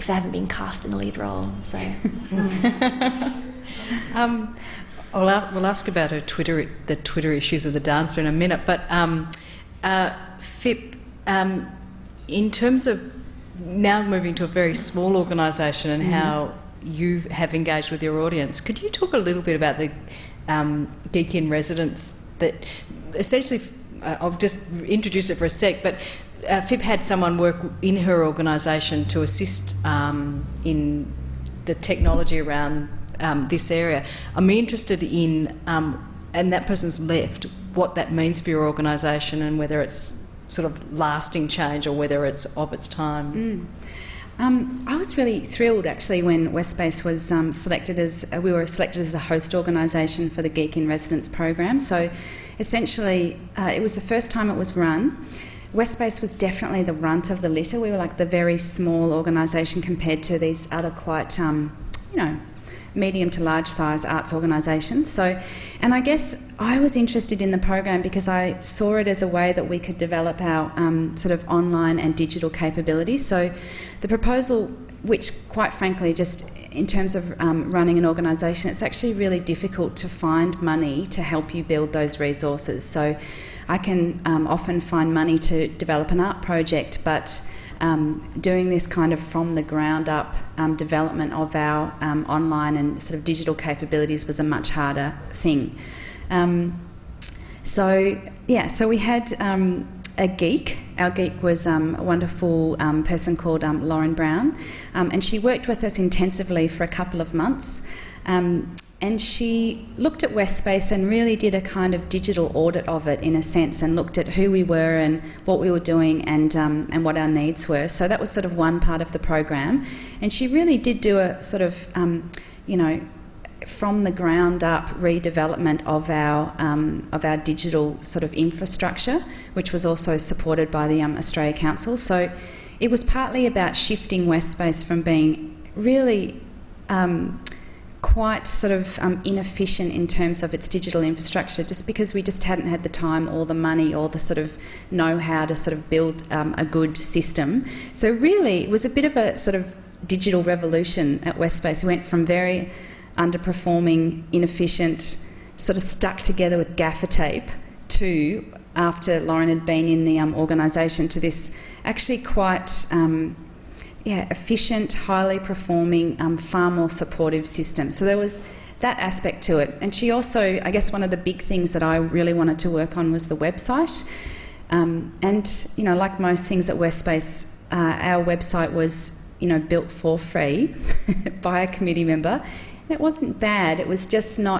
they haven't been cast in a lead role. So, we'll ask about the Twitter issues of the dancer in a minute. But FIP, in terms of now moving to a very small organisation and how you have engaged with your audience, could you talk a little bit about the Geek in Residence? That essentially, I'll just introduce it for a sec, but FIP had someone work in her organisation to assist in the technology around this area. I'm interested in, and that person's left, what that means for your organisation and whether it's sort of lasting change or whether it's of its time. I was really thrilled actually when Westspace was selected as, we were selected as a host organisation for the Geek in Residence program. So essentially it was the first time it was run. Westspace was definitely the runt of the litter. We were like the very small organisation compared to these other quite, you know, medium to large size arts organisations. So, and I guess I was interested in the program because I saw it as a way that we could develop our sort of online and digital capabilities. So the proposal, which quite frankly, just in terms of running an organisation, it's actually really difficult to find money to help you build those resources. So I can often find money to develop an art project, but doing this kind of from the ground up development of our online and sort of digital capabilities was a much harder thing. So we had a geek. Our geek was a wonderful person called Lauren Brown, and she worked with us intensively for a couple of months. And she looked at Westspace and really did a kind of digital audit of it in a sense, and looked at who we were and what we were doing and what our needs were. So that was sort of one part of the program. And she really did do a sort of, you know, from the ground up redevelopment of our digital sort of infrastructure, which was also supported by the Australia Council. So it was partly about shifting Westspace from being really quite sort of inefficient in terms of its digital infrastructure, just because we just hadn't had the time or the money or the sort of know-how to sort of build a good system. So really it was a bit of a sort of digital revolution at Westspace. We went from very underperforming, inefficient, sort of stuck together with gaffer tape to, after Lauren had been in the organisation, to this actually quite efficient, highly performing, far more supportive system. So there was that aspect to it. And she also, I guess one of the big things that I really wanted to work on was the website. And, you know, like most things at Westspace, our website was, you know, built for free by a committee member. And it wasn't bad, it was just not